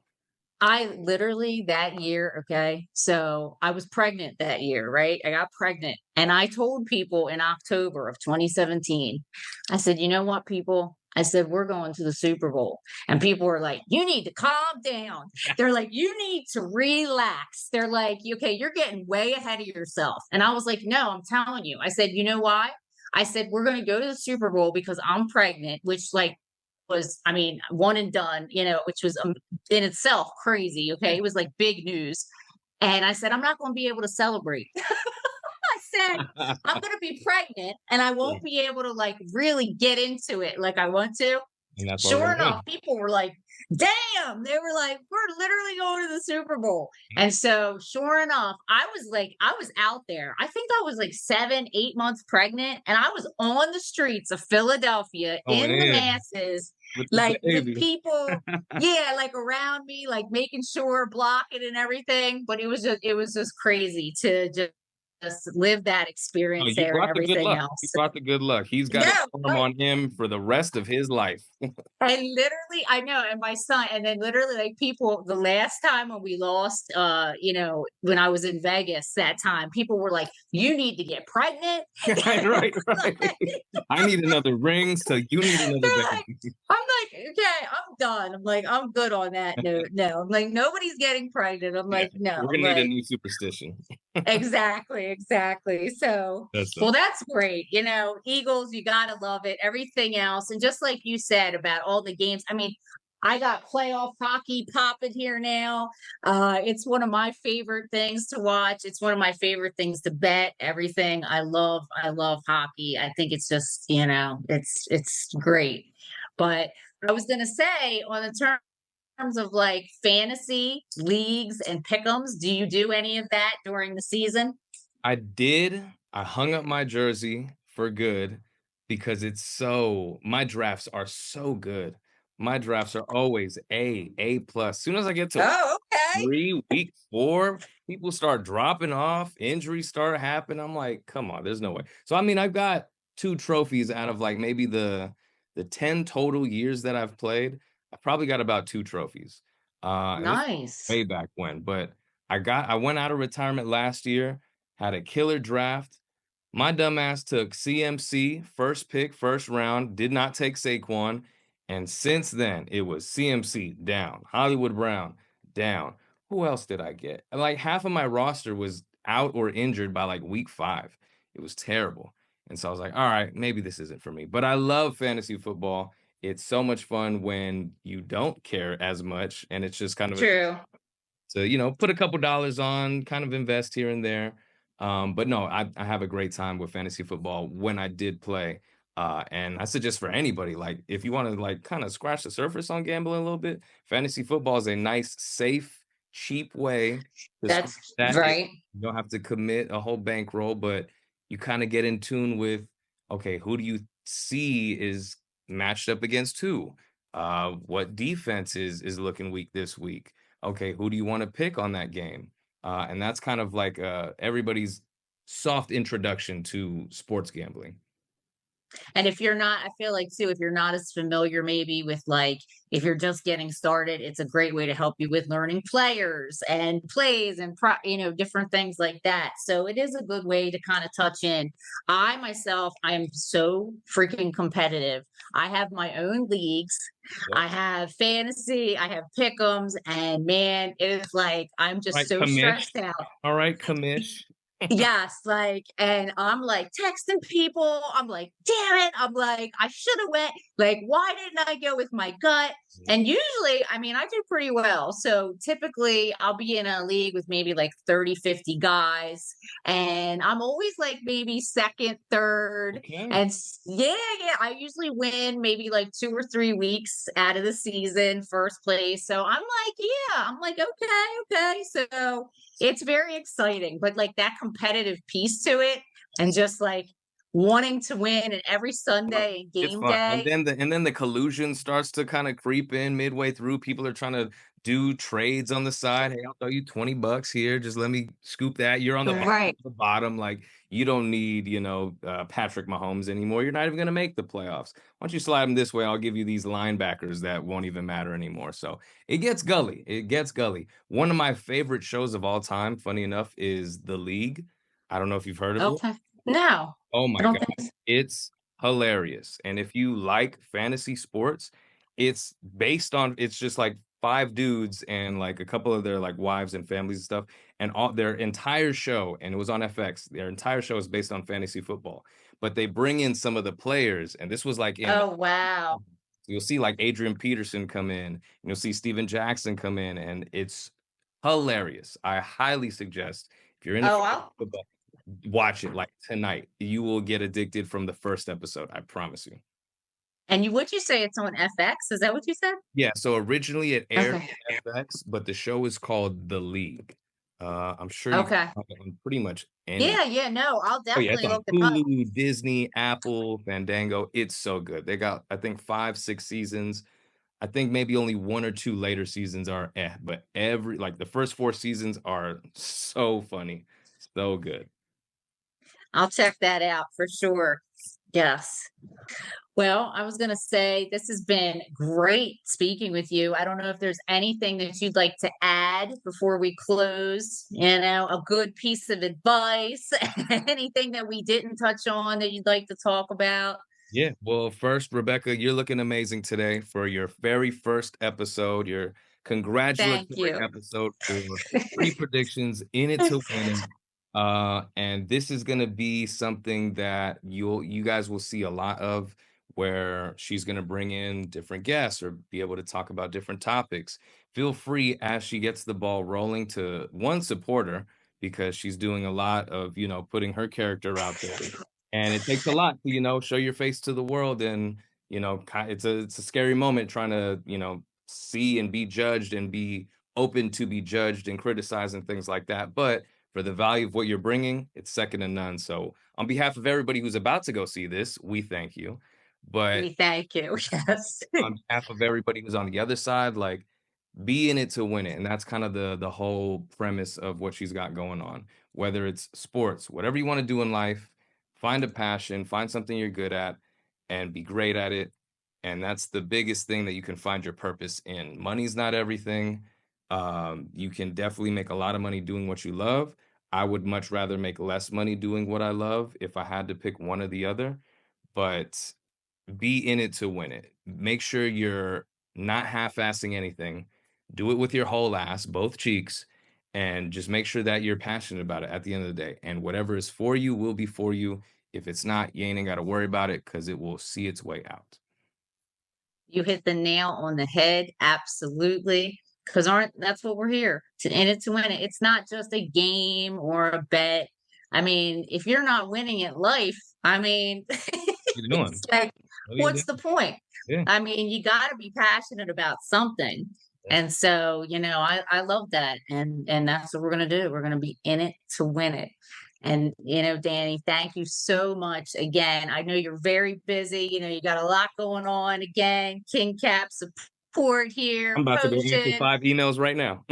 I literally that year, okay, so I was pregnant that year, right? I got pregnant and I told people in October of 2017, I said, you know what, people? I said, we're going to the Super Bowl. And people were like, you need to calm down. They're like, you need to relax. They're like, okay, you're getting way ahead of yourself. And I was like, no, I'm telling you. I said, you know why? I said, we're going to go to the Super Bowl because I'm pregnant, which like was, I mean, one and done, which was in itself crazy. Okay. It was like big news. And I said, I'm not going to be able to celebrate. I said, I'm going to be pregnant and I Yeah. won't be able to like really get into it like I want to. And that's why we're Sure gonna win. enough, people were like, damn, they were like, we're literally going to the Super Bowl. And so, sure enough, I was out there. I think I was like 7, 8 months pregnant, and I was on the streets of Philadelphia Going in the in masses, with the like with baby. people, yeah, like around me, like making sure, blocking and everything. But it was just crazy to just live that Oh, experience you there and brought the good everything luck. You else. brought the good luck. He's got a Yeah, storm on him for the rest of his life. and literally, I know, and my son, and then literally, like people, the last time when we lost, when I was in Vegas that time, people were like, "You need to get pregnant." Right, right. I need another ring, so you need another They're like, baby. I'm like, okay, I'm done. I'm like, I'm good on that note. No, I'm like, nobody's getting pregnant. I'm Yeah, like, no, we're I'm gonna need a like, new superstition. exactly, exactly. So, That's well, that's great. Eagles, you got to love it. Everything else. And just like you said about all the games, I mean, I got playoff hockey popping here now. It's one of my favorite things to watch. It's one of my favorite things to bet. Everything. I love hockey. I think it's just, it's great. But I was gonna say on the terms of like fantasy leagues and pick'ems, do you do any of that during the season? I did. I hung up my jersey for good because my drafts are so good. My drafts are always A plus. Soon as I get to Oh, okay. week 4, people start dropping off, injuries start happening. I'm like, come on, there's no way. So I mean, I've got 2 trophies out of like maybe the 10 total years that I've played. I probably got about 2 trophies. And this is Nice. way back when, but I went out of retirement last year, had a killer draft. My dumbass took CMC, first pick, first round, did not take Saquon. And since then, it was CMC down, Hollywood Brown down. Who else did I get? Like half of my roster was out or injured by like week 5. It was terrible. And so I was like, all right, maybe this isn't for me. But I love fantasy football. It's so much fun when you don't care as much and it's just kind of a True. to put a couple dollars on, kind of invest here and there. But no, I have a great time with fantasy football when I did play. And I suggest for anybody, like if you want to like kind of scratch the surface on gambling a little bit, fantasy football is a nice, safe, cheap way to scratch That's that itch. right. You don't have to commit a whole bankroll, but you kind of get in tune with, okay, who do you see is matched up against who? What defense is looking weak this week? Okay, who do you want to pick on that game? And that's kind of like everybody's soft introduction to sports gambling. And if you're not, I feel like too, if you're not as familiar maybe with like, if you're just getting started, it's a great way to help you with learning players and plays and different things like that. So it is a good way to kind of touch in. I myself, I am so freaking competitive. I have my own leagues. Yep. I have fantasy, I have pick'ems, and man, it is like I'm All just right, so commish. stressed out. All right, commish. Yes, like, and I'm like texting people. I'm like, damn it. I'm like, I should have went. Like, why didn't I go with my gut? And usually, I mean, I do pretty well. So typically I'll be in a league with maybe like 30, 50 guys. And I'm always like maybe second, third. Okay. And yeah, yeah, I usually win maybe like 2 or 3 weeks out of the season, first place. So I'm like, yeah, I'm like, okay, okay. So it's very exciting, but like that competitive piece to it and just like wanting to win and every Fun. Sunday and It's game fun, and day. then the collusion starts to kinda creep in midway through. People are trying to do trades on the side. "Hey, I'll throw you $20 here, just let me scoop that." You're on Right. the bottom, like, you don't need, Patrick Mahomes anymore. You're not even gonna make the playoffs. "Why don't you slide them this way? I'll give you these linebackers that won't even matter anymore." So, it gets gully, it gets gully. One of my favorite shows of all time, funny enough, is The League. I don't know if you've heard of it? Okay. No, Oh I my don't god, think so. it's hilarious, and if you like fantasy sports, it's just, like, 5 dudes and, like, a couple of their, like, wives and families and stuff, and all their entire show, and it was on FX, their entire show is based on fantasy football, but they bring in some of the players, and this was, like, in Oh, wow. you'll see, like, Adrian Peterson come in, and you'll see Steven Jackson come in, and it's hilarious. I highly suggest if you're into Oh, fantasy football, watch it, like, tonight. You will get addicted from the first episode, I promise you. and would you say it's on FX? Is that what you said? Yeah, so originally it aired Okay. on FX, but the show is called The League. I'm sure you can Okay. find it on pretty much any. Yeah, yeah, no, I'll Oh, yeah, it's definitely on look it up. Hulu, Disney, Apple, Fandango. It's so good. They got, I think, 5, 6 seasons. I think maybe only 1 or 2 later seasons are but the first 4 seasons are so funny, so good. I'll check that out for sure. Yes. Well, I was going to say this has been great speaking with you. I don't know if there's anything that you'd like to add before we close, a good piece of advice, anything that we didn't touch on that you'd like to talk about. Yeah. Well, first, Rebecca, you're looking amazing today for your very first episode, your Thank congratulatory you. episode for predictions in it to win it. And this is gonna be something that you guys will see a lot of where she's gonna bring in different guests or be able to talk about different topics. Feel free as she gets the ball rolling to one support her because she's doing a lot of, putting her character out there and it takes a lot to, show your face to the world and, it's a scary moment trying to, see and be judged and be open to be judged and criticized and things like that. But for the value of what you're bringing, it's second to none. So on behalf of everybody who's about to go see this, we thank you. But We thank you. Yes. on behalf of everybody who's on the other side, like be in it to win it. And that's kind of the whole premise of what she's got going on. Whether it's sports, whatever you want to do in life, find a passion, find something you're good at, and be great at it. And that's the biggest thing that you can find your purpose in. Money's not everything. You can definitely make a lot of money doing what you love. I would much rather make less money doing what I love if I had to pick one or the other. But be in it to win it. Make sure you're not half-assing anything. Do it with your whole ass, both cheeks, and just make sure that you're passionate about it at the end of the day. And whatever is for you will be for you. If it's not, you ain't got to worry about it because it will see its way out. You hit the nail on the head. Absolutely. Because aren't that's what we're here to in it to win it. It's not just a game or a bet. I mean, if you're not winning at life, I mean, What you it's doing? like, What are you what's the doing? point? Yeah. I mean, you got to be passionate about something. Yeah. And so, I love that. And that's what we're going to do. We're going to be in it to win it. And, Danny, thank you so much again. I know you're very busy. You got a lot going on again. King Cap support here, I'm about to go answer Pocean, 5 emails right now.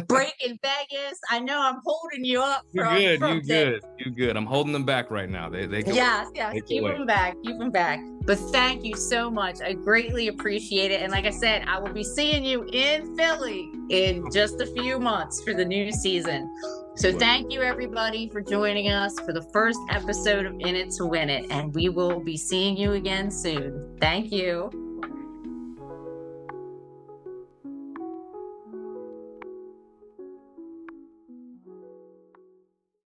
break in Vegas. I know I'm holding you up You from good, you that. good, you good. I'm holding them back right now. They can wait. Yes, yes, They can keep wait. them back, keep them back. But thank you so much. I greatly appreciate it. And like I said, I will be seeing you in Philly in just a few months for the new season. So thank you everybody for joining us for the first episode of In It to Win It. And we will be seeing you again soon. Thank you.